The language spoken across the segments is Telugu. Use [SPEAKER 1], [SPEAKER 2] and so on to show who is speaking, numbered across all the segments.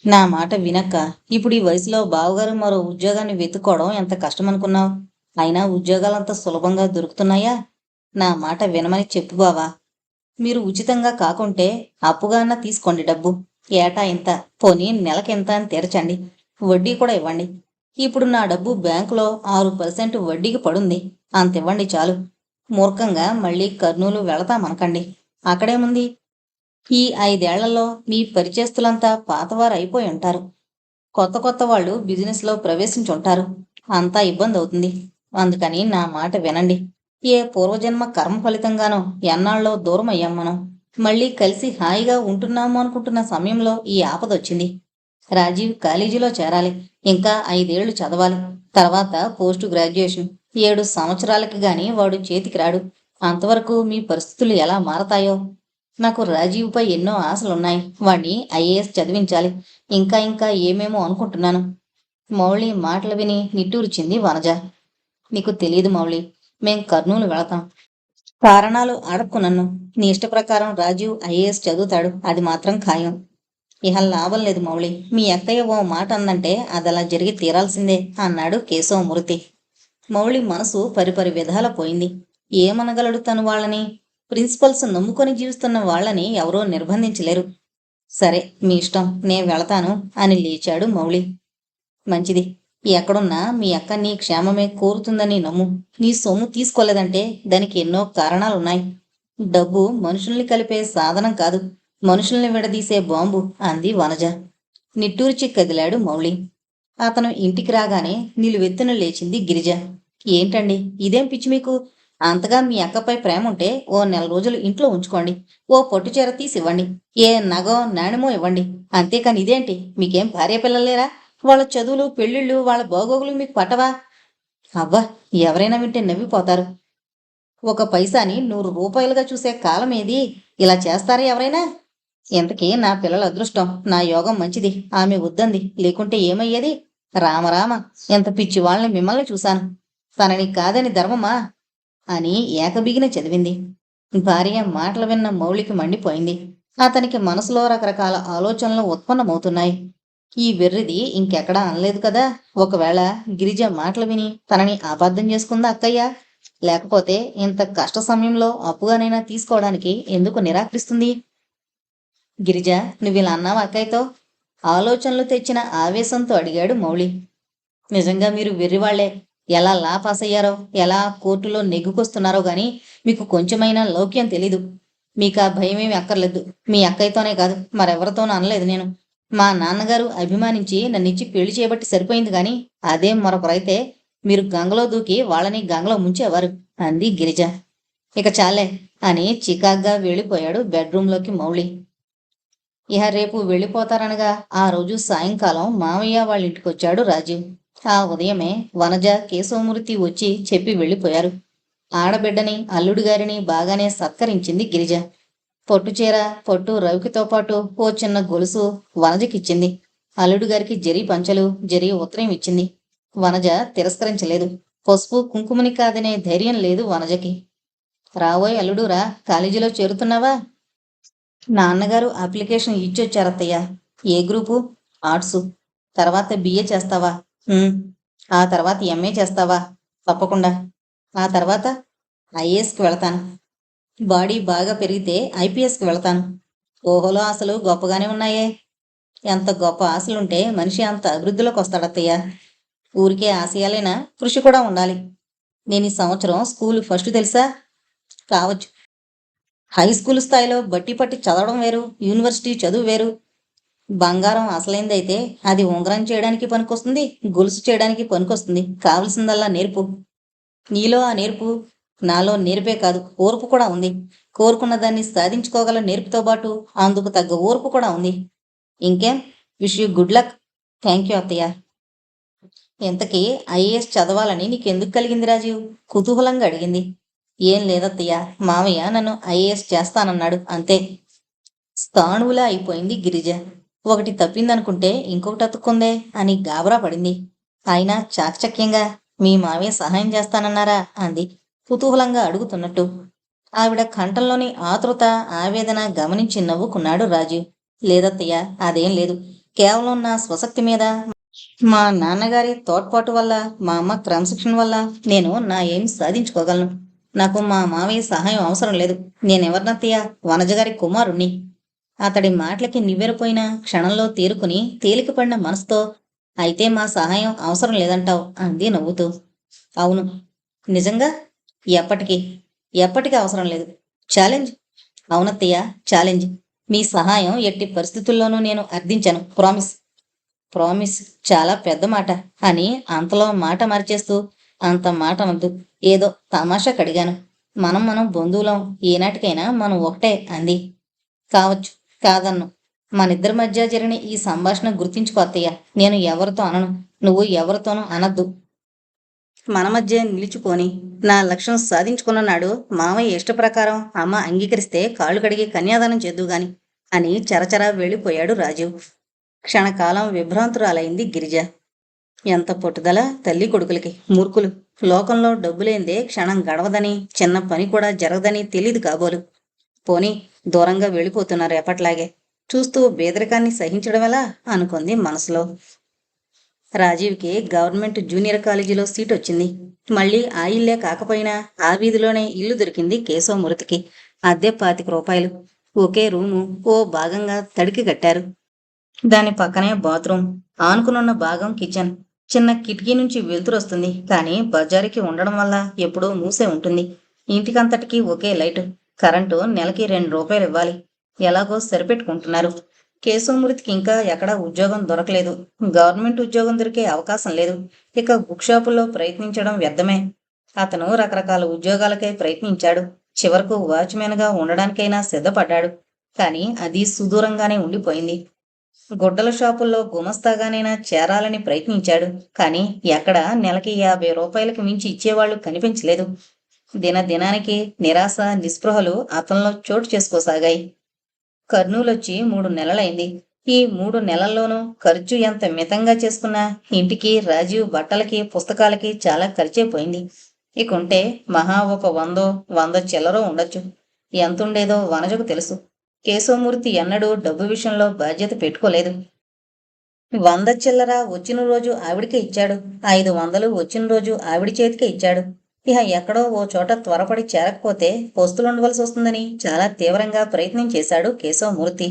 [SPEAKER 1] నా మాట వినక్క. ఇప్పుడు ఈ వయసులో బావగారు మరో ఉద్యోగాన్ని వెతుక్కోవడం ఎంత కష్టమనుకున్నావు? అయినా ఉద్యోగాలంత సులభంగా దొరుకుతున్నాయా? నా మాట వినమని చెప్పు బావా. మీరు ఉచితంగా కాకుంటే అప్పుగా అన్నా తీసుకోండి డబ్బు. ఏటా ఇంత, పోనీ నెలకింత అని తీర్చండి. వడ్డీ కూడా ఇవ్వండి. ఇప్పుడు నా డబ్బు బ్యాంకులో 6% వడ్డీకి పడుంది. అంతివ్వండి చాలు. మూర్ఖంగా మళ్ళీ కర్నూలు వెళతామనకండి. అక్కడేముంది? ఈ 5 ఏళ్లలో మీ పరిచయస్తులంతా పాతవారు అయిపోయి ఉంటారు. కొత్త కొత్త వాళ్ళు బిజినెస్లో ప్రవేశించుంటారు. అంతా ఇబ్బంది అవుతుంది. అందుకని నా మాట వినండి. ఏ పూర్వజన్మ కర్మ ఫలితంగానో ఎన్నాళ్ళో దూరం అయ్యాం మనం. మళ్ళీ కలిసి హాయిగా ఉంటున్నాము అనుకుంటున్న సమయంలో ఈ ఆపదొచ్చింది. రాజీవ్ కాలేజీలో చేరాలి. ఇంకా 5 ఏళ్లు చదవాలి. తర్వాత పోస్ట్ గ్రాడ్యుయేషన్. 7 సంవత్సరాలకి గాని వాడు చేతికి రాడు. అంతవరకు మీ పరిస్థితులు ఎలా మారతాయో. నాకు రాజీవ్పై ఎన్నో ఆశలున్నాయి. వాణ్ణి ఐఏఎస్ చదివించాలి. ఇంకా ఇంకా ఏమేమో అనుకుంటున్నాను. మౌళి మాటలు విని నిట్టూర్చింది వనజ. నీకు తెలియదు మౌళి. మేం కర్నూలు వెళతాం. కారణాలు అడక్కు నన్ను. నీ ఇష్ట ప్రకారం రాజీవ్ ఐఏఎస్ చదువుతాడు. అది మాత్రం ఖాయం. ఇహ లాభం లేదు మౌళి. మీ అక్కయ్య ఓ మాట అందంటే అదలా జరిగి తీరాల్సిందే అన్నాడు కేశవమూర్తి. మౌళి మనసు పరిపరి విధాల పోయింది. ఏమనగలడు తను వాళ్ళని? ప్రిన్సిపల్స్ నమ్ముకొని జీవిస్తున్న వాళ్ళని ఎవరో నిర్బంధించలేరు. సరే మీ ఇష్టం, నేను వెళతాను అని లేచాడు మౌళి. మంచిది. ఎక్కడున్నా మీ అక్క నీ క్షేమమే కోరుతుందని నమ్ము. నీ సొమ్ము తీసుకోలేదంటే దానికి ఎన్నో కారణాలున్నాయి. డబ్బు మనుషుల్ని కలిపే సాధనం కాదు, మనుషుల్ని విడదీసే బాంబు అంది వనజ. నిట్టూర్చి కదిలాడు మౌళి. అతను ఇంటికి రాగానే నిలువెత్తున లేచింది గిరిజ. ఏంటండి ఇదేం పిచ్చి మీకు? అంతగా మీ అక్కపై ప్రేమ ఉంటే ఓ నెల రోజులు ఇంట్లో ఉంచుకోండి. ఓ పట్టుచీర తీసి ఇవ్వండి. ఏ నగో నాణెమో ఇవ్వండి. అంతేకాని ఇదేంటి? మీకేం భార్య పిల్లలేరా? వాళ్ళ చదువులు పెళ్ళిళ్ళు వాళ్ళ బాగోగులు మీకు పట్టవా? అవ్వా, ఎవరైనా వింటే నవ్విపోతారు. ఒక పైసాని 100 రూపాయలుగా చూసే కాలం ఏది? ఇలా చేస్తారా ఎవరైనా? ఇంతకీ నా పిల్లల అదృష్టం, నా యోగం మంచిది. ఆమె వద్దంది, లేకుంటే ఏమయ్యేది? రామరామ, ఎంత పిచ్చి వాళ్ళని మిమ్మల్ని చూశాను. తనని కాదని ధర్మమా అని ఏకబిగిన చదివింది. భార్య మాటలు విన్న మౌళికి మండిపోయింది. అతనికి మనసులో రకరకాల ఆలోచనలు ఉత్పన్నమవుతున్నాయి. ఈ వెర్రిది ఇంకెక్కడా అనలేదు కదా? ఒకవేళ గిరిజ మాటలు విని తనని అబద్ధం చేసుకుందా అక్కయ్య? లేకపోతే ఇంత కష్ట సమయంలో అప్పుగానైనా తీసుకోవడానికి ఎందుకు నిరాకరిస్తుంది? గిరిజ, నువ్విలా అన్నావా అక్కయ్యతో? ఆలోచనలు తెచ్చిన ఆవేశంతో అడిగాడు మౌళి. నిజంగా మీరు వెర్రివాళ్లే. ఎలా లా పాస్ అయ్యారో, ఎలా కోర్టులో నెగ్గుకొస్తున్నారో గాని మీకు కొంచెమైనా లౌక్యం తెలీదు. మీకు ఆ భయమేమి అక్కర్లేదు. మీ అక్కయ్యతోనే కాదు, మరెవరితోనూ అనలేదు నేను. మా నాన్నగారు అభిమానించి నన్నిచ్చి పెళ్లి చేయబట్టి సరిపోయింది గాని అదే మరొకరైతే మీరు గంగలో దూకి వాళ్ళని గంగలో ముంచేవారు అంది గిరిజ. ఇక చాలే అని చికాగ్గా వెళ్ళిపోయాడు బెడ్రూంలోకి మౌళి. ఇహ రేపు వెళ్ళిపోతారనగా ఆ రోజు సాయంకాలం మామయ్య వాళ్ళ ఇంటికొచ్చాడు రాజీవ్. ఆ ఉదయమే వనజ, కేశవమూర్తి వచ్చి చెప్పి వెళ్ళిపోయారు. ఆడబిడ్డని, అల్లుడు గారిని బాగానే సత్కరించింది గిరిజ. పొట్టుచీర, పొట్టు రవికితో పాటు ఓ చిన్న గొలుసు వనజకిచ్చింది. అల్లుడు గారికి జరీ పంచలు, జరీ ఉత్తరం ఇచ్చింది. వనజ తిరస్కరించలేదు. పసుపు కుంకుమని కాదనే ధైర్యం లేదు వనజకి. రావోయ్ అల్లుడురా, కాలేజీలో చేరుతున్నావా? నాన్నగారు అప్లికేషన్ ఇచ్చొచ్చారత్తయ్య. ఏ గ్రూపు? ఆర్ట్సు. తర్వాత బిఏ చేస్తావా? "ఉమ్." ఆ తర్వాత ఎంఏ చేస్తావా? తప్పకుండా. ఆ తర్వాత ఐఏఎస్కి వెళతాను. బాడీ బాగా పెరిగితే ఐపీఎస్కి వెళతాను. ఓహోలో ఆశలు గొప్పగానే ఉన్నాయే. ఎంత గొప్ప ఆశలుంటే మనిషి అంత అభివృద్ధిలోకి వస్తాడత్తయ్య. ఊరికే ఆశయాలైనా కృషి కూడా ఉండాలి. నేను ఈ సంవత్సరం స్కూల్ ఫస్ట్ తెలుసా? కావచ్చు. హై స్కూల్ స్థాయిలో బట్టి పట్టి చదవడం వేరు, యూనివర్సిటీ చదువు వేరు. బంగారం అసలైందైతే అది ఉంగరం చేయడానికి పనికొస్తుంది, గొలుసు చేయడానికి పనికొస్తుంది. కావలసిందల్లా నేర్పు. నీలో ఆ నేర్పు, నాలో నేర్పే కాదు, ఓర్పు కూడా ఉంది. కోరుకున్న దాన్ని సాధించుకోగల నేర్పుతో పాటు అందుకు తగ్గ ఓర్పు కూడా ఉంది. ఇంకేం, wish you good luck. Thank you అత్తయ్య. ఇంతకీ ఐఏఎస్ చదవాలని నీకెందుకు కలిగింది రాజీవ్? కుతూహలంగా అడిగింది. ఏం లేదత్తయ్య, మామయ్య నన్ను ఐఏఎస్ చేస్తానన్నాడు, అంతే. స్థాణువులా అయిపోయింది గిరిజ. ఒకటి తప్పిందనుకుంటే ఇంకొకటి అతుక్కుందే అని గాబరా పడింది. అయినా చాకచక్యంగా మీ మావయ్య సహాయం చేస్తానన్నారా అంది, కుతూహలంగా అడుగుతున్నట్టు. ఆవిడ కంఠంలోని ఆతృత, ఆవేదన గమనించి నవ్వుకున్నాడు రాజీవ్. లేదత్తయ్య, అదేం లేదు. కేవలం నా స్వశక్తి మీద, మా నాన్నగారి తోడ్పాటు వల్ల, మా అమ్మ క్రమశిక్షణ వల్ల నేను నా ఏం సాధించుకోగలను. నాకు మా మావయ్య సహాయం అవసరం లేదు. నేనెవరినత్తయ్య? వనజ గారి కుమారుణ్ణి. అతడి మాటలకి నివ్వెరపోయిన క్షణంలో తేరుకుని తేలికపడిన మనసుతో, అయితే మా సహాయం అవసరం లేదంటావు అంది నవ్వుతూ. అవును. నిజంగా? ఎప్పటికీ? ఎప్పటికీ అవసరం లేదు. ఛాలెంజ్? అవునత్తయ్య, ఛాలెంజ్. మీ సహాయం ఎట్టి పరిస్థితుల్లోనూ నేను అర్థించను. ప్రామిస్. ప్రామిస్ చాలా పెద్ద మాట అని అంతలో మాట మరిచేస్తూ, అంత మాట అనద్దు, ఏదో తమాషా కడిగాను. మనం బంధువులం, ఏనాటికైనా మనం ఒకటే అంది. కావచ్చు, కాదన్ను. మనిద్దరి మధ్య జరిగిన ఈ సంభాషణ గుర్తించుకో అత్తయ్య. నేను ఎవరితో అనను, నువ్వు ఎవరితోనూ అనద్దు. మన మధ్య నిలిచిపోని నా లక్ష్యం సాధించుకున్న నాడు మామయ్య ఇష్ట ప్రకారం అమ్మ అంగీకరిస్తే కాళ్ళు కడిగి కన్యాదానం చేద్దుగాని అని చరచరా వెళ్ళిపోయాడు రాజీవ్. క్షణకాలం విభ్రాంతురాలైంది గిరిజ. ఎంత పట్టుదల తల్లి కొడుకులకి, మూర్ఖులు. లోకంలో డబ్బులేందే క్షణం గడవదని, చిన్న పని కూడా జరగదని తెలీదు కాబోలు. పోనీ దూరంగా వెళ్ళిపోతున్నారు ఎప్పట్లాగే. చూస్తూ బేదరికాన్ని సహించడమెలా అనుకుంది మనసులో. రాజీవ్కి గవర్నమెంట్ జూనియర్ కాలేజీలో సీట్ వచ్చింది. మళ్ళీ ఆ ఇల్లే కాకపోయినా ఆ వీధిలోనే ఇల్లు దొరికింది కేశవమూర్తికి. అద్దె 25 రూపాయలు. ఒకే రూము, ఓ భాగంగా తడికి కట్టారు. దాని పక్కనే బాత్రూమ్, ఆనుకునున్న భాగం కిచెన్. చిన్న కిటికీ నుంచి వెలుతురొస్తుంది, కానీ బజారుకి ఉండడం వల్ల ఎప్పుడూ మూసే ఉంటుంది. ఇంటికంతటికీ ఒకే లైటు. కరెంటు నెలకి 2 రూపాయలు ఇవ్వాలి. ఎలాగో సరిపెట్టుకుంటున్నారు. కేశవమూర్తికి ఇంకా ఎక్కడా ఉద్యోగం దొరకలేదు. గవర్నమెంట్ ఉద్యోగం దొరికే అవకాశం లేదు. ఇక బుక్ షాపుల్లో ప్రయత్నించడం వ్యర్థమే. అతను రకరకాల ఉద్యోగాలకై ప్రయత్నించాడు. చివరకు వాచ్మెన్గా ఉండడానికైనా సిద్ధపడ్డాడు. కానీ అది సుదూరంగానే ఉండిపోయింది. గుడ్డల షాపుల్లో గుమస్తాగానైనా చేరాలని ప్రయత్నించాడు. కానీ ఎక్కడ నెలకి 50 రూపాయలకు మించి ఇచ్చేవాళ్లు కనిపించలేదు. దినానికి నిరాశ, నిస్పృహలు అతనిలో చోటు చేసుకోసాగాయి. కర్నూలొచ్చి 3 నెలలైంది. ఈ 3 నెలల్లోనూ ఖర్చు ఎంత మితంగా చేసుకున్నా ఇంటికి, రాజీవ్ బట్టలకి, పుస్తకాలకి చాలా ఖర్చైపోయింది. ఇకుంటే మహా ఒక 100 చిల్లరో ఉండొచ్చు. ఎంతుండేదో వనజకు తెలుసు. కేశవమూర్తి ఎన్నడూ డబ్బు విషయంలో బాధ్యత పెట్టుకోలేదు. 100 చిల్లర వచ్చిన రోజు ఆవిడికే ఇచ్చాడు. 500 వచ్చిన రోజు ఆవిడి చేతికే ఇచ్చాడు. ఇహ ఎక్కడో ఓ చోట త్వరపడి చేరకపోతే పొస్తులుండవలసి వస్తుందని చాలా తీవ్రంగా ప్రయత్నం చేశాడు కేశవమూర్తి.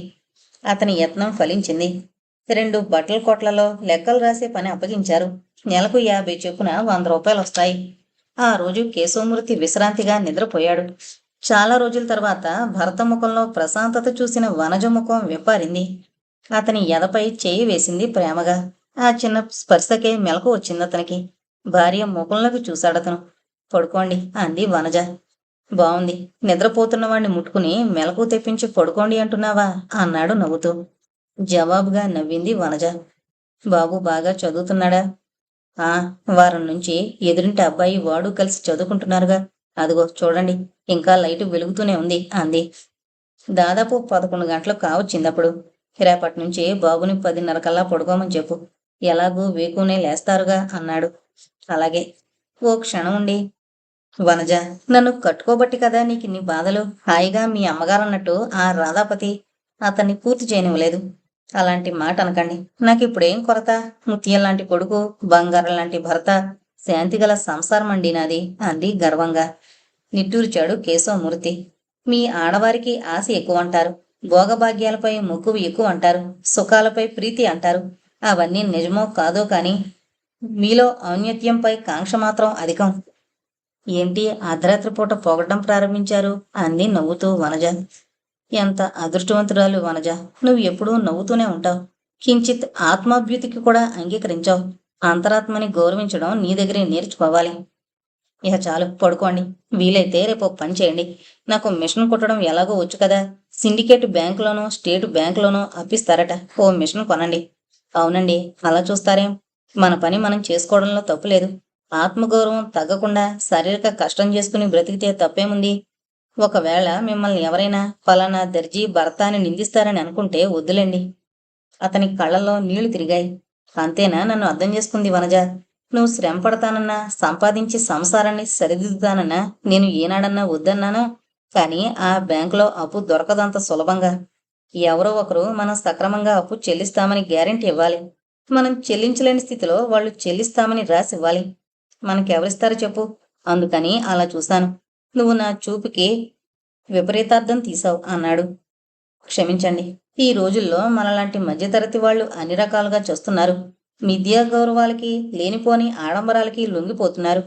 [SPEAKER 1] అతని యత్నం ఫలించింది. 2 బట్టల కొట్లలో లెక్కలు రాసే పని అప్పగించారు. నెలకు 50 చొప్పున 100 రూపాయలు వస్తాయి. ఆ రోజు కేశవమూర్తి విశ్రాంతిగా నిద్రపోయాడు. చాలా రోజుల తర్వాత భర్త ముఖంలో ప్రశాంతత చూసిన వనజ ముఖం విప్పారింది. అతని ఎదపై చేయి వేసింది ప్రేమగా. ఆ చిన్న స్పర్శకే మెలకు వచ్చింది అతనికి. భార్య ముఖంలోకి చూశాడతను. పడుకోండి అంది వనజ. బావుంది. నిద్రపోతున్న వాణ్ణి ముట్టుకుని మెలకు తెప్పించి పడుకోండి అంటున్నావా అన్నాడు నవ్వుతూ. జవాబుగా నవ్వింది వనజ. బాబు బాగా చదువుతున్నాడా? ఆ, వారం నుంచి ఎదురింటి అబ్బాయి వాడు కలిసి చదువుకుంటున్నారుగా. అదిగో చూడండి, ఇంకా లైటు వెలుగుతూనే ఉంది అంది. దాదాపు 11 గంటలు కావచ్చిందప్పుడు. రేపటి నుంచి బాబుని 10:30 కల్లా పడుకోమని చెప్పు. ఎలాగూ వేకునే లేస్తారుగా అన్నాడు. అలాగే. ఓ క్షణం ఉండి, వనజ, నన్ను కట్టుకోబట్టి కదా నీకిన్ని బాధలు. హాయిగా మీ అమ్మగారన్నట్టు ఆ రాధాపతి అతన్ని పూర్తి చేయనివ్వలేదు. అలాంటి మాట అనకండి. నాకిప్పుడేం కొరత? ముత్యం లాంటి కొడుకు, బంగారం లాంటి భర్త, శాంతిగల సంసారం అండి నాది అంది గర్వంగా. నిట్టూర్చాడు కేశవమూర్తి. మీ ఆడవారికి ఆశ ఎక్కువంటారు. భోగభాగ్యాలపై మక్కువ ఎక్కువ అంటారు. సుఖాలపై ప్రీతి అంటారు. అవన్నీ నిజమో కాదో కాని మీలో ఔన్నత్యంపై కాంక్ష మాత్రం అధికం. ఏంటి అర్ధరాత్రి పూట పొగడ్డం ప్రారంభించారు అంది నవ్వుతూ వనజ. ఎంత అదృష్టవంతురాలు వనజ. నువ్వు ఎప్పుడూ నవ్వుతూనే ఉంటావు. కించిత్ ఆత్మాభ్యుతికి కూడా అంగీకరించావు. అంతరాత్మని గౌరవించడం నీ దగ్గరే నేర్చుకోవాలి. ఇక చాలు, పడుకోండి. వీలైతే రేపు పని చేయండి. నాకు మిషన్ కుట్టడం ఎలాగో వచ్చు కదా. సిండికేట్ బ్యాంకులోనో స్టేట్ బ్యాంకులోనో అప్పిస్తారట. ఓ మిషన్ కొనండి. అవునండి, అలా చూస్తారేం? మన పని మనం చేసుకోవడంలో తప్పులేదు. ఆత్మగౌరవం తగ్గకుండా శారీరక కష్టం చేసుకుని బ్రతికితే తప్పేముంది? ఒకవేళ మిమ్మల్ని ఎవరైనా ఫలానా దర్జీ భర్త అని నిందిస్తారని అనుకుంటే వద్దులేండి. అతని కళ్ళల్లో నీళ్లు తిరిగాయి. అంతేనా నన్ను అర్థం చేసుకుంది వనజ? నువ్వు శ్రమ పడతానన్నా, సంపాదించి సంసారాన్ని సరిదిద్దుతానన్నా నేను ఏనాడన్నా వద్దన్నాను. కానీ ఆ బ్యాంకులో అప్పు దొరకదంత సులభంగా. ఎవరో ఒకరు మనం సక్రమంగా అప్పు చెల్లిస్తామని గ్యారెంటీ ఇవ్వాలి. మనం చెల్లించలేని స్థితిలో వాళ్ళు చెల్లిస్తామని రాసివ్వాలి. మనకెవరిస్తారు చెప్పు? అందుకని అలా చూశాను. నువ్వు నా చూపుకి విపరీతార్థం తీశావు అన్నాడు. క్షమించండి. ఈ రోజుల్లో మనలాంటి మధ్యతరగతి వాళ్ళు అన్ని రకాలుగా చూస్తున్నారు. విద్యా గౌరవాలకి, లేనిపోని ఆడంబరాలకి లొంగిపోతున్నారు.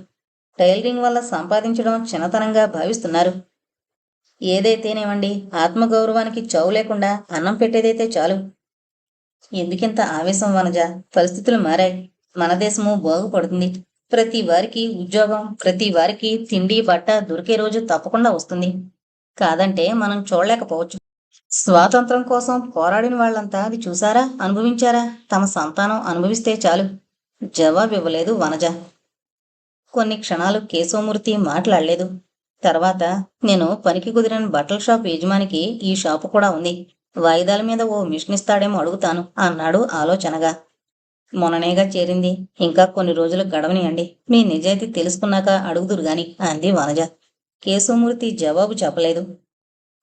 [SPEAKER 1] టైలరింగ్ వల్ల సంపాదించడం చిన్నతనంగా భావిస్తున్నారు. ఏదైతేనేమండి, ఆత్మగౌరవానికి చావు లేకుండా అన్నం పెట్టేదైతే చాలు. ఎందుకింత ఆవేశం వనజ? పరిస్థితులు మారాయి. మన దేశము బాగుపడుతుంది. ప్రతి వారికి ఉద్యోగం, ప్రతి వారికి తిండి బట్ట దొరికే రోజు తప్పకుండా వస్తుంది. కాదంటే మనం చూడలేకపోవచ్చు. స్వాతంత్రం కోసం పోరాడిన వాళ్ళంతా అది చూసారా, అనుభవించారా? తమ సంతానం అనుభవిస్తే చాలు. జవాబివ్వలేదు వనజ. కొన్ని క్షణాలు కేశవమూర్తి మాట్లాడలేదు. తర్వాత, నేను పనికి కుదిరిన బట్టల షాపు యజమానికి ఈ షాపు కూడా ఉంది. వాయిదాల మీద ఓ మిషన్ ఇస్తాడేమో అడుగుతాను అన్నాడు ఆలోచనగా. మొన్ననేగా చేరింది. ఇంకా కొన్ని రోజులు గడవనియండి. మీ నిజాయితీ తెలుసుకున్నాక అడుగుదురు గాని అంది వనజ. కేశవమూర్తి జవాబు చెప్పలేదు.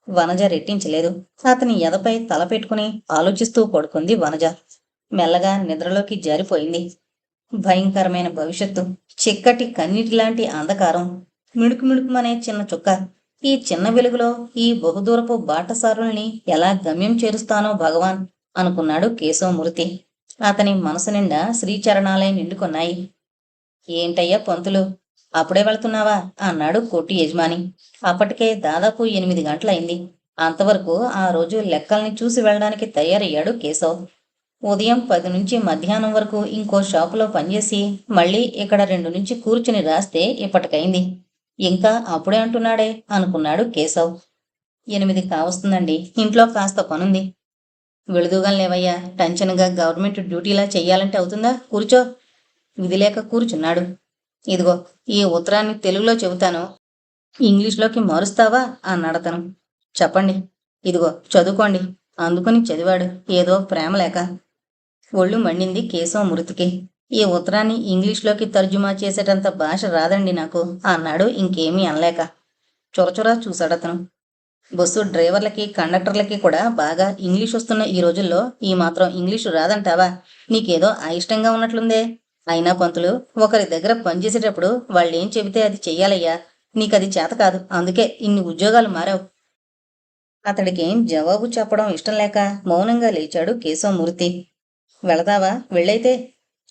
[SPEAKER 1] వనజ రెట్టించలేదు. అతని ఎదపై తల పెట్టుకుని ఆలోచిస్తూ పడుకుంది వనజ. మెల్లగా నిద్రలోకి జారిపోయింది. భయంకరమైన భవిష్యత్తు, చిక్కటి కన్నీటిలాంటి అంధకారం, మిణుకు మిణుకుమనే చిన్న చుక్క. ఈ చిన్న వెలుగులో ఈ బహుదూరపు బాటసారుల్ని ఎలా గమ్యం చేరుస్తానో భగవాన్ అనుకున్నాడు కేశవమూర్తి. అతని మనసు నిండా శ్రీచరణాలే నిండుకున్నాయి. ఏంటయ్యా పంతులు, అప్పుడే వెళ్తున్నావా అన్నాడు కొట్టు యజమాని. అప్పటికే దాదాపు 8 గంటలైంది. అంతవరకు ఆ రోజు లెక్కల్ని చూసి వెళ్ళడానికి తయారయ్యాడు కేశవ్. ఉదయం 10 నుంచి మధ్యాహ్నం వరకు ఇంకో షాపులో పనిచేసి మళ్ళీ ఇక్కడ 2 నుంచి కూర్చుని రాస్తే ఇప్పటికైంది. ఇంకా అప్పుడే అంటున్నాడే అనుకున్నాడు కేశవ్. 8 కావస్తుందండి. ఇంట్లో కాస్త పనుంది. వెళుదుగాని లేవయ్యా. టెన్షన్గా గవర్నమెంట్ డ్యూటీలా చెయ్యాలంటే అవుతుందా? కూర్చో. విధి లేక కూర్చున్నాడు. ఇదిగో ఈ ఉత్తరాన్ని తెలుగులో చెబుతాను, ఇంగ్లీష్లోకి మారుస్తావా అన్నాడతను. చెప్పండి. ఇదిగో చదువుకోండి. అందుకుని చదివాడు. ఏదో ప్రేమలేక. ఒళ్ళు మండింది కేశవమూర్తికి. ఈ ఉత్తరాన్ని ఇంగ్లీష్లోకి తర్జుమా చేసేటంత భాష రాదండి నాకు అన్నాడు ఇంకేమీ అనలేక. చొరచొరా చూశాడతను. బస్సు డ్రైవర్లకి, కండక్టర్లకి కూడా బాగా ఇంగ్లీష్ వస్తున్న ఈ రోజుల్లో ఈ మాత్రం ఇంగ్లీషు రాదంటావా? నీకేదో అయిష్టంగా ఉన్నట్లుందే. అయినా పంతులు, ఒకరి దగ్గర పనిచేసేటప్పుడు వాళ్ళేం చెబితే అది చెయ్యాలయ్యా. నీకది చేత కాదు. అందుకే ఇన్ని ఉద్యోగాలు మారావు. అతడికేం జవాబు చెప్పడం ఇష్టం లేక మౌనంగా లేచాడు కేశవమూర్తి. వెళదావా? వెళ్ళైతే.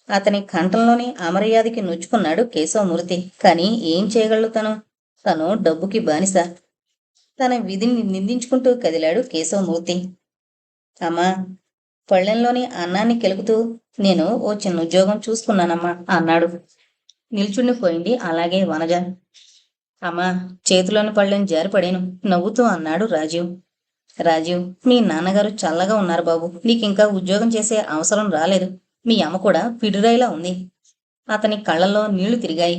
[SPEAKER 1] అతని కంఠంలోని అమర్యాదకి నొచ్చుకున్నాడు కేశవమూర్తి. కాని ఏం చేయగలడు తను? తను డబ్బుకి బానిస. తన విధిని నిందించుకుంటూ కదిలాడు కేశవమూర్తి. అమ్మా, పళ్ళెంలోని అన్నాన్ని కెలుకుతూ, నేను ఓ చిన్న ఉద్యోగం చూసుకున్నానమ్మా అన్నాడు. నిల్చుండిపోయింది అలాగే వనజ. అమ్మా, చేతిలోని పళ్ళెం జారిపడేను నవ్వుతూ అన్నాడు రాజీవ్. రాజీవ్, మీ నాన్నగారు చల్లగా ఉన్నారు బాబు. నీకింకా ఉద్యోగం చేసే అవసరం రాలేదు. మీ అమ్మ కూడా పిడిరాయిలా ఉంది. అతని కళ్ళల్లో నీళ్లు తిరిగాయి.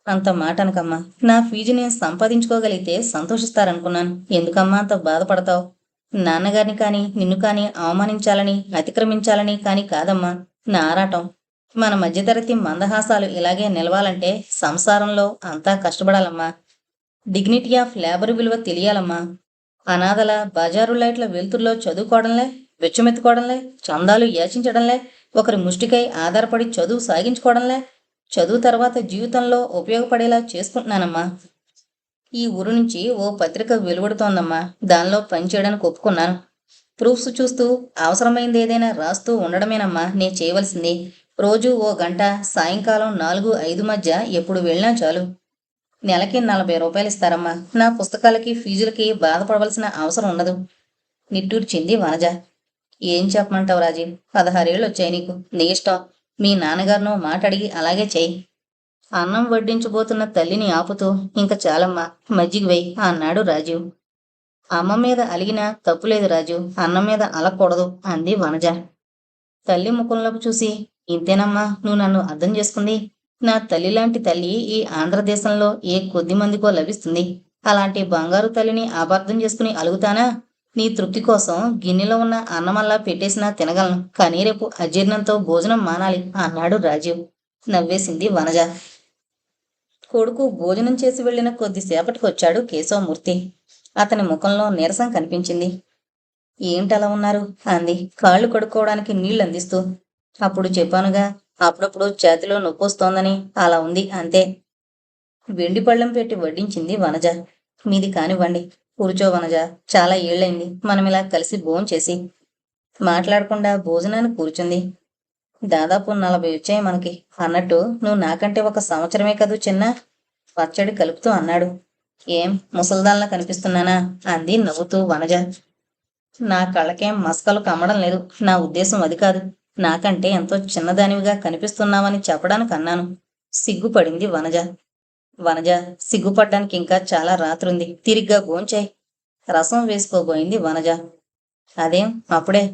[SPEAKER 1] అంత మాట అనకమ్మా. నా ఫీజు నేను సంపాదించుకోగలిగితే సంతోషిస్తారనుకున్నాను. ఎందుకమ్మా అంత బాధపడతావు? నాన్నగారిని కాని నిన్ను కాని అవమానించాలని, అతిక్రమించాలని కాని కాదమ్మా నా ఆరాటం. మన మధ్యతరగతి మందహాసాలు ఇలాగే నిలవాలంటే సంసారంలో అంతా కష్టపడాలమ్మా. డిగ్నిటీ ఆఫ్ లేబర్ విలువ తెలియాలమ్మా. అనాథల బజారు లైట్ల వెలుతుల్లో చదువుకోవడంలే, వెచ్చుమెత్తుకోవడంలే, చందాలు యాచించడంలే, ఒకరి ముష్టికై ఆధారపడి చదువు సాగించుకోవడంలే. చదువు తర్వాత జీవితంలో ఉపయోగపడేలా చేసుకుంటున్నానమ్మా. ఈ ఊరు నుంచి ఓ పత్రిక వెలువడుతోందమ్మా. దానిలో పనిచేయడానికి ఒప్పుకున్నాను. ప్రూఫ్స్ చూస్తూ అవసరమైంది ఏదైనా రాస్తూ ఉండడమేనమ్మా నేను చేయవలసింది. రోజు ఓ గంట, సాయంకాలం 4-5 మధ్య ఎప్పుడు వెళ్ళినా చాలు. నెలకి 40 రూపాయలు ఇస్తారమ్మా. నా పుస్తకాలకి, ఫీజులకి బాధపడవలసిన అవసరం ఉండదు. నిట్టూర్చింది వనజ. ఏం చెప్పమంటావు రాజీవ్? 16 ఏళ్ళు వచ్చాయి నీకు. నీ ఇష్టం. మీ నాన్నగారినో మాట అడిగి అలాగే చెయ్యి. అన్నం వడ్డించబోతున్న తల్లిని ఆపుతూ, ఇంక చాలమ్మా, మజ్జిగ వెయ్యి అన్నాడు రాజీవ్. అమ్మ మీద అలిగినా తప్పులేదు రాజు, అన్నం మీద అలకూడదు అంది వనజ. తల్లి ముఖంలోకి చూసి, ఇంతేనమ్మా నువ్వు నన్ను అర్థం చేసుకుంది? నా తల్లి లాంటి తల్లి ఈ ఆంధ్రదేశంలో ఏ కొద్ది మందికో లభిస్తుంది. అలాంటి బంగారు తల్లిని అపార్థం చేసుకుని అలుగుతానా? నీ తృప్తి కోసం గిన్నెలో ఉన్న అన్నమల్లా పెట్టేసినా తినగలను. కానీ రేపు అజీర్ణంతో భోజనం మానాలి అన్నాడు రాజీవ్. నవ్వేసింది వనజ. కొడుకు భోజనం చేసి వెళ్లిన కొద్దిసేపటికి వచ్చాడు కేశవమూర్తి. అతని ముఖంలో నీరసం కనిపించింది. ఏంటలా ఉన్నారు అంది కాళ్ళు కడుక్కోవడానికి నీళ్లు అందిస్తూ. అప్పుడు చెప్పానుగా, అప్పుడప్పుడు చేతిలో నొప్పొస్తోందని. అలా ఉంది అంతే. వెండి పళ్ళెం పెట్టి వడ్డించింది వనజ. మీది కానివ్వండి. కూర్చో వనజ. చాలా ఏళ్లైంది మనమిలా కలిసి భోంచేసి. మాట్లాడకుండా భోజనాన్ని కూర్చుంది. దాదాపు 40 వచ్చాయి మనకి. అన్నట్టు నువ్వు నాకంటే 1 సంవత్సరమే కదూ చిన్న. పచ్చడి కలుపుతూ అన్నాడు. ఏం ముసల్దాన్లా కనిపిస్తున్నానా అంది నవ్వుతూ వనజ. నా కళ్ళకేం మస్కలు కమ్మడం లేదు. నా ఉద్దేశం అది కాదు. నాకంటే ఎంతో చిన్నదానివిగా కనిపిస్తున్నావని చెప్పడానికి అన్నాను. సిగ్గుపడింది వనజ. వనజ, సిగ్గుపడ్డానికి ఇంకా చాలా రాత్రుంది. తిరిగ్గా భోంచేయ్. రసం వేసుకోబోయింది వనజ. అదేం అప్పుడే?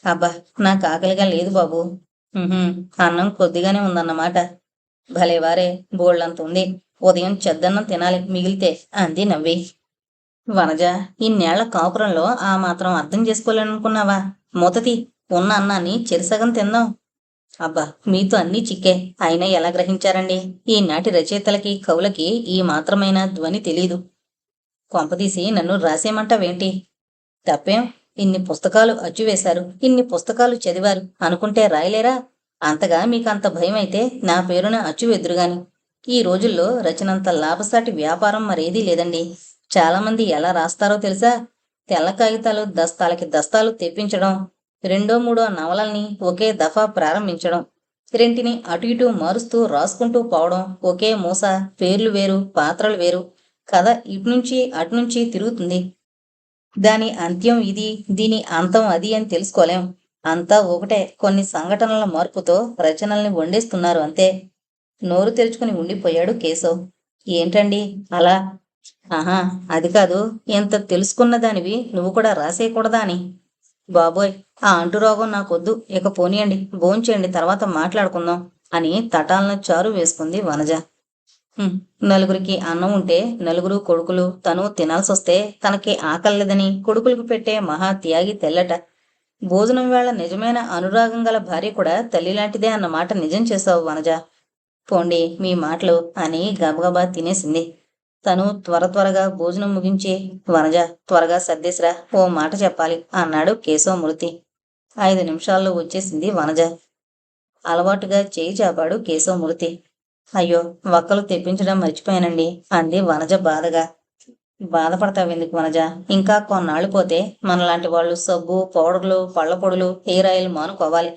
[SPEAKER 1] అబ్బా, నాకు ఆకలిగా లేదు బాబూ. "ఉహుం, అన్నం కొద్దిగానే ఉందన్నమాట. భలేవారే, బోళ్ళంత ఉంది. ఉదయం చెద్దన్నం తినాలి మిగిలితే అంది నవ్వి. వనజ, ఇన్నేళ్ల కాపురంలో ఆ మాత్రం అర్థం చేసుకోలేననుకున్నావా? మొదటి ఉన్న అన్నాన్ని చెరిసగం తిందాం. అబ్బా, మీతో అన్నీ చిక్కే. అయినా ఎలా గ్రహించారండి? ఈనాటి రచయితలకి కవులకి ఈ మాత్రమైన ధ్వని తెలీదు. కొంపదీసి నన్ను రాసేమంటావేంటి? తప్పేం? ఇన్ని పుస్తకాలు అచ్చువేశారు, ఇన్ని పుస్తకాలు చదివారు అనుకుంటే రాయలేరా? అంతగా మీకంత భయమైతే నా పేరున అచ్చు వెద్దురుగాని. ఈ రోజుల్లో రచనంత లాభసాటి వ్యాపారం మరేదీ లేదండి. చాలామంది ఎలా రాస్తారో తెలుసా? తెల్ల కాగితాలు దస్తాలకి దస్తాలు తెప్పించడం, రెండో మూడో నవలల్ని ఒకే దఫా ప్రారంభించడం, రెంటిని అటు ఇటు మారుస్తూ రాసుకుంటూ పోవడం, ఒకే మూస, పేర్లు వేరు, పాత్రలు వేరు, కథ ఇటునుంచి అటునుంచి తిరుగుతుంది. దాని అంత్యం ఇది, దీని అంతం అది అని తెలుసుకోలేం. అంతా ఒకటే, కొన్ని సంఘటనల మార్పుతో రచనల్ని వండేస్తున్నారు అంతే. నోరు తెరుచుకుని ఉండిపోయాడు కేశవ్. ఏంటండి అలా? ఆహా, అది కాదు. ఎంత తెలుసుకున్న దానివి నువ్వు కూడా రాసేయకూడదా అని. బాబోయ్, ఆ అంటురోగం నాకొద్దు. ఇక పోనీయండి, భోంచేయండి, తర్వాత మాట్లాడుకుందాం అని తటాలను చారు వేసుకుంది వనజ. నలుగురికి అన్నం ఉంటే నలుగురు కొడుకులు తను తినాల్సొస్తే తనకి ఆకలేదని కొడుకులకు పెట్టే మహా త్యాగి తెల్లట. భోజనం వేళ నిజమైన అనురాగం గల భార్య కూడా తల్లిలాంటిదే అన్నమాట నిజం చేశావు వనజ. పోండి మీ మాటలు అని గబగబా తినేసింది. తను త్వరగా భోజనం ముగించి, వనజ త్వరగా సర్దేసిరా, ఓ మాట చెప్పాలి అన్నాడు కేశవమూర్తి. 5 నిమిషాల్లో వచ్చేసింది వనజ. అలవాటుగా చేయి చాపాడు కేశవమూర్తి. అయ్యో, వక్కలు తెప్పించడం మర్చిపోయానండి అంది వనజ బాధగా. బాధపడతావెందుకు వనజ? ఇంకా కొన్నాళ్ళు పోతే మనలాంటి వాళ్ళు సబ్బు, పౌడర్లు, పళ్ళ పొడులు, హెయిర్ ఆయిల్ మానుకోవాలి.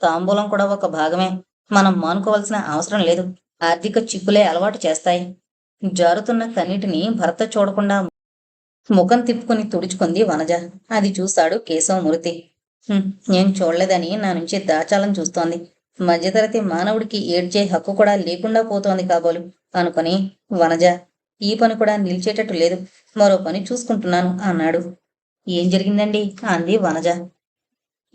[SPEAKER 1] తాంబూలం కూడా ఒక భాగమే. మనం మానుకోవాల్సిన అవసరం లేదు. ఆర్థిక చిక్కులే అలవాటు చేస్తాయి. జారుతున్న కన్నీటిని భర్త చూడకుండా ముఖం తిప్పుకుని తుడుచుకుంది వనజ. అది చూశాడు కేశవమూర్తి. నేను చూడలేదని నా నుంచి దాచాలని చూస్తోంది. మధ్యతరగతి మానవుడికి ఏడ్చే హక్కు కూడా లేకుండా పోతోంది కాబోలు అనుకుని, వనజ, ఈ పని కూడా నిలిచేటట్టు లేదు. మరో పని చూసుకుంటున్నాను అన్నాడు. ఏం జరిగిందండి అంది వనజ.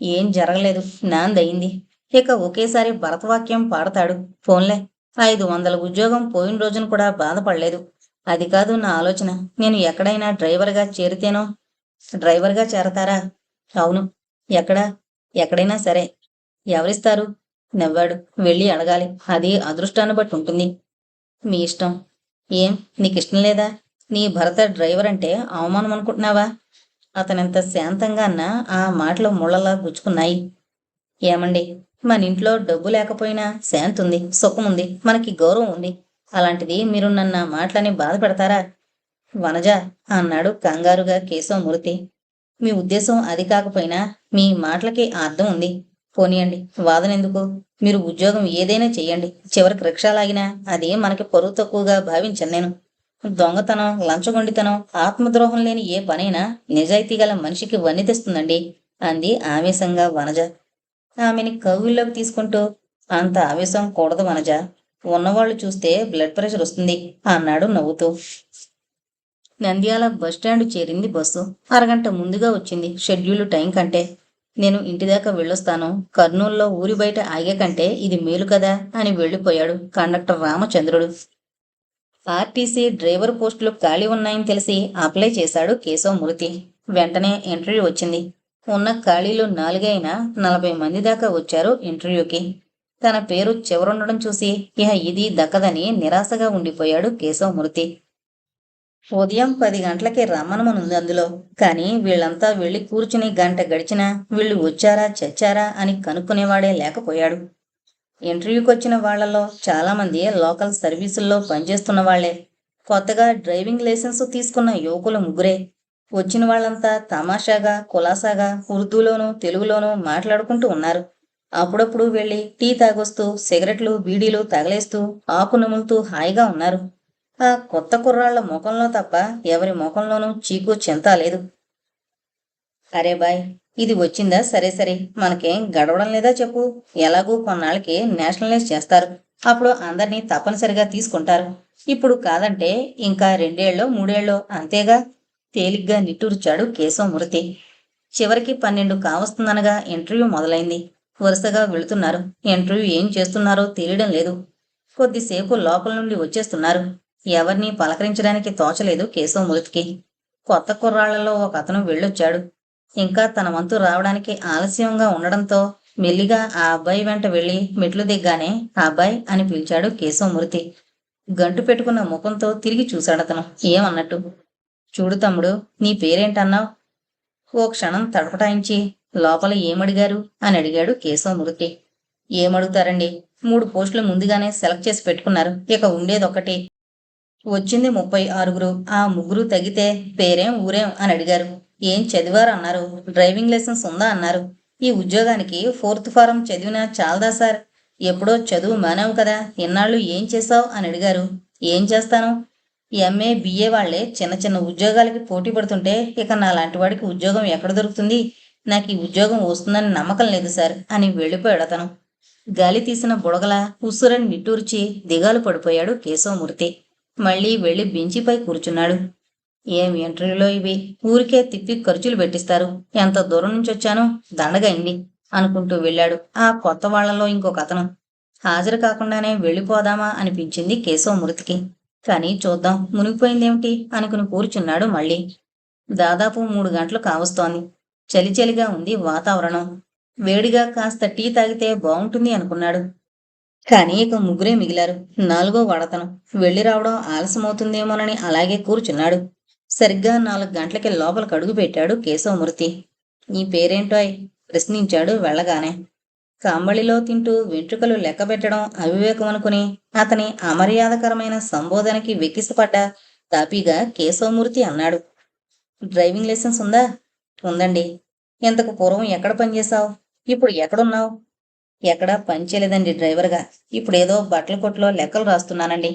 [SPEAKER 1] ఏం జరగలేదు, నాందయింది. ఇక ఒకేసారి భరతవాక్యం పాడతాడు. ఫోన్లే, 500 ఉద్యోగం పోయిన రోజున కూడా బాధపడలేదు. అది కాదు నా ఆలోచన. నేను ఎక్కడైనా డ్రైవర్గా చేరితేనో. డ్రైవర్గా చేరతారా? అవును. ఎక్కడా? ఎక్కడైనా సరే. ఎవరిస్తారు? నవ్వాడు. వెళ్ళి అడగాలి. అది అదృష్టాన్ని బట్టి ఉంటుంది. మీ ఇష్టం. ఏం నీకిష్టం లేదా? నీ భర్త డ్రైవర్ అంటే అవమానం అనుకుంటున్నావా? అతనెంత శాంతంగా అన్నా ఆ మాటలు ముళ్ళలా గుచ్చుకున్నాయి. ఏమండి, మన ఇంట్లో డబ్బు లేకపోయినా శాంతి ఉంది, సుఖముంది, మనకి గౌరవం ఉంది. అలాంటిది మీరు నన్ను మాటలని బాధ పెడతారా? వనజ అన్నాడు కంగారుగా కేశవమూర్తి. మీ ఉద్దేశం అది కాకపోయినా మీ మాటలకి అర్థం ఉంది. పోనీయండి, వాదనెందుకు? మీరు ఉద్యోగం ఏదైనా చెయ్యండి. చివరికి రిక్షా లాగినా అది మనకి పరువు తక్కువగా భావించను నేను. దొంగతనం, లంచగొండితనం, ఆత్మద్రోహం లేని ఏ పనైనా నిజాయితీ గల మనిషికి వన్నె తెస్తుందండి అంది ఆవేశంగా వనజ. ఆమెని కౌగిల్లోకి తీసుకుంటూ, అంత ఆవేశం కూడదు వనజ. ఉన్నవాళ్లు చూస్తే బ్లడ్ ప్రెషర్ వస్తుంది అన్నాడు నవ్వుతూ. నంద్యాల బస్టాండ్ చేరింది బస్సు. అరగంట ముందుగా వచ్చింది షెడ్యూల్ టైం కంటే. నేను ఇంటిదాకా వెళ్ళొస్తాను. కర్నూల్లో ఊరి బయట ఆగే కంటే ఇది మేలు కదా అని వెళ్ళిపోయాడు కండక్టర్ రామచంద్రుడు. ఆర్టీసీ డ్రైవర్ పోస్టులు ఖాళీ ఉన్నాయని తెలిసి అప్లై చేశాడు కేశవమూర్తి. వెంటనే ఇంటర్వ్యూ వచ్చింది. ఉన్న ఖాళీలు 4 అయినా 40 మంది దాకా వచ్చారు ఇంటర్వ్యూకి. తన పేరు చివరుండడం చూసి ఇహ ఇది దక్కదని నిరాశగా ఉండిపోయాడు కేశవమూర్తి. ఉదయం 10 గంటలకి రమ్మనమనుంది అందులో. కానీ వీళ్ళంతా వెళ్ళి కూర్చుని గంట గడిచినా వీళ్ళు వచ్చారా చచ్చారా అని కనుక్కునేవాడే లేకపోయాడు. ఇంటర్వ్యూకొచ్చిన వాళ్లలో చాలామంది లోకల్ సర్వీసుల్లో పనిచేస్తున్న వాళ్లే. కొత్తగా డ్రైవింగ్ లైసెన్సు తీసుకున్న యువకులు ముగ్గురే. వచ్చిన వాళ్ళంతా తమాషాగా కులాసాగా ఉర్దూలోనూ తెలుగులోనూ మాట్లాడుకుంటూ ఉన్నారు. అప్పుడప్పుడు వెళ్ళి టీ తాగొస్తూ సిగరెట్లు బీడీలు తగలేస్తూ ఆకు నములుతూ హాయిగా ఉన్నారు. ఆ కొత్త కుర్రాళ్ల ముఖంలో తప్ప ఎవరి ముఖంలోనూ చీకు చింతా లేదు. అరే బాయ్, ఇది వచ్చిందా సరే సరే, మనకేం గడవడం లేదా చెప్పు. ఎలాగూ కొన్నాళ్ళకి నేషనలైజ్ చేస్తారు. అప్పుడు అందరినీ తప్పనిసరిగా తీసుకుంటారు. ఇప్పుడు కాదంటే ఇంకా 2 ఏళ్ళో 3 ఏళ్ళో అంతేగా. తేలిగ్గా నిట్టూర్చాడు కేశవమూర్తి. చివరికి 12 కావస్తుందనగా ఇంటర్వ్యూ మొదలైంది. వరుసగా వెళుతున్నారు. ఇంటర్వ్యూ ఏం చేస్తున్నారో తెలియడం లేదు. కొద్దిసేపు లోపల నుండి వచ్చేస్తున్నారు. ఎవరినీ పలకరించడానికి తోచలేదు కేశవమూర్తికి. కొత్త కుర్రాళ్లలో ఒక అతను వెళ్ళొచ్చాడు. ఇంకా తన వంతు రావడానికి ఆలస్యంగా ఉండడంతో మెల్లిగా ఆ అబ్బాయి వెంట వెళ్లి మెట్లు దిగ్గానే అబ్బాయి అని పిలిచాడు కేశవమూర్తి. గంటు పెట్టుకున్న ముఖంతో తిరిగి చూశాడతను ఏమన్నట్టు. చూడు తమ్ముడు, నీ పేరేంటన్నావు? ఓ క్షణం తడపటాయించి లోపల ఏమడిగారు అని అడిగాడు కేశవమూర్తి. ఏమడుగుతారండి, 3 పోస్టులు ముందుగానే సెలెక్ట్ చేసి పెట్టుకున్నారు. ఇక ఉండేదొక్కటి. వచ్చింది 36. ఆ ముగ్గురు తగ్గితే పేరేం ఊరేం అని అడిగారు. ఏం చదివారు అన్నారు. డ్రైవింగ్ లైసెన్స్ ఉందా అన్నారు. ఈ ఉద్యోగానికి 4th ఫారం చదివినా చాలదా సార్? ఎప్పుడో చదువు మానావు కదా, ఇన్నాళ్ళు ఏం చేశావు అని అడిగారు. ఏం చేస్తాను, ఎంఏ బిఏ వాళ్లే చిన్న చిన్న ఉద్యోగాలకి పోటీ పడుతుంటే ఇక నాలాంటి వాడికి ఉద్యోగం ఎక్కడ దొరుకుతుంది? నాకు ఈ ఉద్యోగం వస్తుందని నమ్మకం లేదు సార్ అని వెళ్ళిపోయాడు అతను. గాలి తీసిన బుడగల ఉస్సురని నిట్టూర్చి దిగాలు పడిపోయాడు కేశవమూర్తి. మళ్ళీ వెళ్ళి బెంచిపై కూర్చున్నాడు. ఏం ఇంటర్వ్యూలో ఇవి, ఊరికే తిప్పి ఖర్చులు పెట్టిస్తారు. ఎంత దూరం నుంచి వచ్చానో దండగైంది అనుకుంటూ వెళ్ళాడు. ఆ కొత్త వాళ్లలో ఇంకొక అతను. హాజరు కాకుండానే వెళ్ళిపోదామా అనిపించింది కేశవమూర్తికి. కానీ చూద్దాం, మునిగిపోయిందేమిటి అనుకుని కూర్చున్నాడు మళ్ళీ. దాదాపు 3 గంటలు కావస్తోంది. చలి చలిగా ఉంది వాతావరణం. వేడిగా కాస్త టీ తాగితే బాగుంటుంది అనుకున్నాడు. కానీ ఇక ముగ్గురే మిగిలారు. 4వ వాడతను వెళ్ళి రావడం ఆలస్యమవుతుందేమోనని అలాగే కూర్చున్నాడు. సరిగ్గా 4 గంటలకి లోపలికి అడుగు పెట్టాడు కేశవమూర్తి. నీ పేరేంటోయ్ ప్రశ్నించాడు వెళ్ళగానే. కాంబళిలో తింటూ వెంట్రుకలు లెక్కబెట్టడం అవివేకం అనుకుని అతని అమర్యాదకరమైన సంబోధనకి వెక్కిసపడ్డ తాపీగా కేశవమూర్తి అన్నాడు. డ్రైవింగ్ లైసెన్స్ ఉందా? ఉందండి. ఇంతకు పూర్వం ఎక్కడ పనిచేశావు? ఇప్పుడు ఎక్కడున్నావు? ఎక్కడా పనిచేయలేదండి డ్రైవర్గా. ఇప్పుడేదో బట్టల కొట్లో లెక్కలు రాస్తున్నానండి.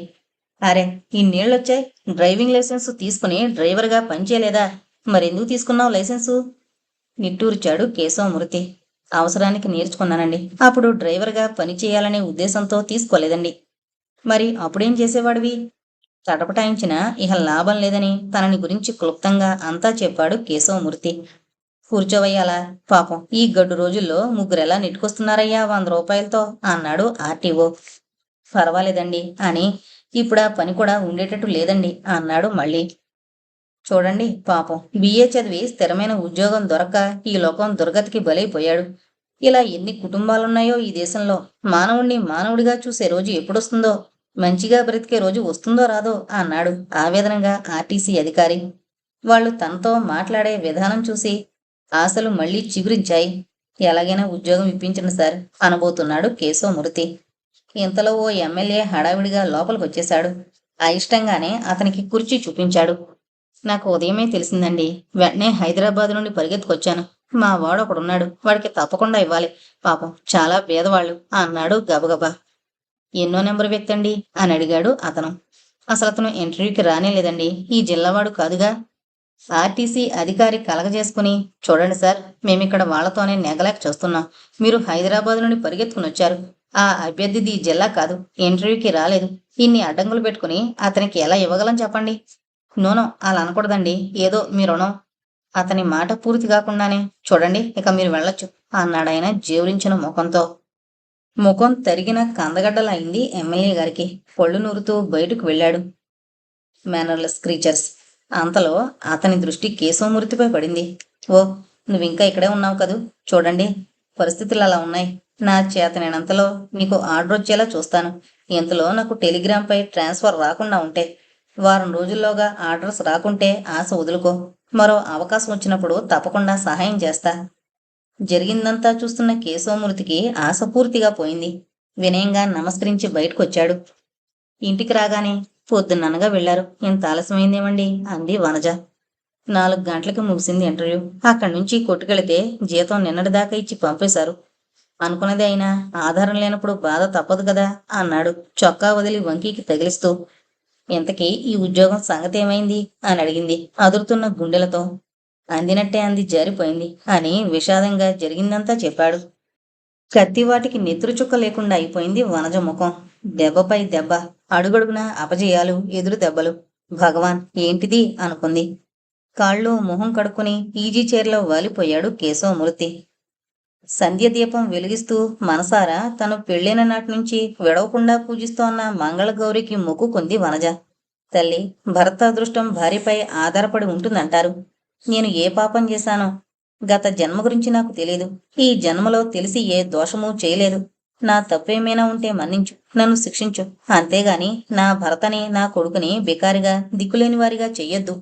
[SPEAKER 1] అరే, ఇన్నేళ్ళొచ్చాయి, డ్రైవింగ్ లైసెన్స్ తీసుకుని డ్రైవర్గా పనిచేయలేదా? మరెందుకు తీసుకున్నావు లైసెన్సు? నిట్టూర్చాడు కేశవమూర్తి. అవసరానికి నేర్చుకున్నానండి. అప్పుడు డ్రైవర్గా పని చేయాలనే ఉద్దేశంతో తీసుకోలేదండి. మరి అప్పుడేం చేసేవాడివి? తటపటాయించినా ఇహ లాభం లేదని తనని గురించి క్లుప్తంగా అంతా చెప్పాడు కేశవమూర్తి. కూర్చోవయ్యాలా, పాపం ఈ గడ్డు రోజుల్లో ముగ్గురెలా నెట్టుకొస్తున్నారయ్యా 100 రూపాయలతో అన్నాడు ఆర్టీఓ. పర్వాలేదండి అని, ఇప్పుడా పని కూడా ఉండేటట్టు లేదండి అన్నాడు మళ్ళీ. చూడండి పాపం, బిఏ చదివి స్థిరమైన ఉద్యోగం దొరక్క ఈ లోకం దుర్గతికి బలైపోయాడు. ఇలా ఎన్ని కుటుంబాలున్నాయో ఈ దేశంలో. మానవుణ్ణి మానవుడిగా చూసే రోజు ఎప్పుడొస్తుందో, మంచిగా బ్రతికే రోజు వస్తుందో రాదో అన్నాడు ఆవేదనగా ఆర్టీసీ అధికారి. వాళ్ళు తనతో మాట్లాడే విధానం చూసి ఆశలు మళ్లీ చిగురించాయి. ఎలాగైనా ఉద్యోగం ఇప్పించండి సార్ అనబోతున్నాడు కేశవమూర్తి. ఇంతలో ఓ ఎమ్మెల్యే హడావిడిగా లోపలికొచ్చేశాడు. అయిష్టంగానే అతనికి కుర్చీ చూపించాడు. నాకు ఉదయమే తెలిసిందండి. వెంటనే హైదరాబాద్ నుండి పరిగెత్తుకొచ్చాను. మా వాడొకడున్నాడు, వాడికి తప్పకుండా ఇవ్వాలి. పాపం చాలా పేదవాళ్ళు అన్నాడు గబగబా. ఎన్నో నెంబరు వ్యక్తి అండి అని అడిగాడు అతను. అసలు అతను ఇంటర్వ్యూకి రానేలేదండి. ఈ జిల్లావాడు కాదుగా. ఆర్టీసీ అధికారి కలగజేసుకుని, చూడండి సార్, మేమిక్కడ వాళ్లతోనే నెగలేక చూస్తున్నాం. మీరు హైదరాబాద్ నుండి పరిగెత్తుకుని వచ్చారు. ఆ అభ్యర్థిది ఈ జిల్లా కాదు, ఇంటర్వ్యూకి రాలేదు. ఇన్ని అడ్డంకులు పెట్టుకుని అతనికి ఎలా ఇవ్వగలం చెప్పండి? నోనో, అలా అనకూడదండి. ఏదో మీ రుణం. అతని మాట పూర్తి కాకుండానే, చూడండి, ఇక మీరు వెళ్ళొచ్చు అన్నాడాయన జేవురించిన ముఖంతో. ముఖం తరిగిన కందగడ్డలైంది ఎమ్మెల్యే గారికి. పొళ్ళు నూరుతూ బయటకు వెళ్ళాడు. Mannerless creatures. అంతలో అతని దృష్టి కేశవమూర్తిపై పడింది. ఓ, నువ్వింకా ఇక్కడే ఉన్నావు కదూ. చూడండి, పరిస్థితులు అలా ఉన్నాయి. నా చేతనైనంతలో నీకు ఆర్డర్ వచ్చేలా చూస్తాను. ఇంతలో నాకు టెలిగ్రామ్పై ట్రాన్స్ఫర్ రాకుండా ఉంటే వారం రోజుల్లోగా ఆర్డర్స్ రాకుంటే ఆశ వదులుకో. మరో అవకాశం వచ్చినప్పుడు తప్పకుండా సహాయం చేస్తా. జరిగిందంతా చూస్తున్న కేశవమూర్తికి ఆశ పూర్తిగా పోయింది. వినయంగా నమస్కరించి బయటకొచ్చాడు. ఇంటికి రాగానే పొద్దున్ననగా వెళ్లారు. ఇంత ఆలస్యమైందేమండి అంది వనజ. 4 గంటలకి ముగిసింది ఇంటర్వ్యూ. అక్కడి నుంచి కొట్టుకెళితే జీతం నిన్నటిదాకా ఇచ్చి పంపేశారు. అనుకున్నదే అయినా ఆధారం లేనప్పుడు బాధ తప్పదు కదా అన్నాడు చొక్కా వదిలి వంకీకి తగిలిస్తూ. ఇంతకీ ఈ ఉద్యోగం సంగతి ఏమైంది అని అడిగింది అదురుతున్న గుండెలతో. అందినట్టే అంది జారిపోయింది అని విషాదంగా జరిగిందంతా చెప్పాడు. కత్తివాటికి నెత్తురు చుక్క లేకుండా అయిపోయింది వనజ ముఖం. దెబ్బపై దెబ్బ, అడుగడుగునా అపజయాలు, ఎదురు దెబ్బలు. భగవాన్ ఏంటిది అనుకుంది. కాళ్ళు మొహం కడుక్కుని ఈజీ చైర్లో వాలిపోయాడు కేశవమూర్తి. సంధ్య దీపం వెలిగిస్తూ మనసారా తను పెళ్ళైన నాటి నుంచి విడవకుండా పూజిస్తోన్న మంగళగౌరికి మొక్కుకుంది వనజ. తల్లి, భర్త అదృష్టం భార్యపై ఆధారపడి ఉంటుందంటారు. నేను ఏ పాపం చేశానో గత జన్మ గురించి నాకు తెలియదు. ఈ జన్మలో తెలిసి ఏ దోషమూ చేయలేదు. నా తప్పేమైనా ఉంటే మన్నించు, నన్ను శిక్షించు. అంతేగాని నా భర్తని, నా కొడుకుని బికారిగా, దిక్కులేని వారిగా చెయ్యొద్దు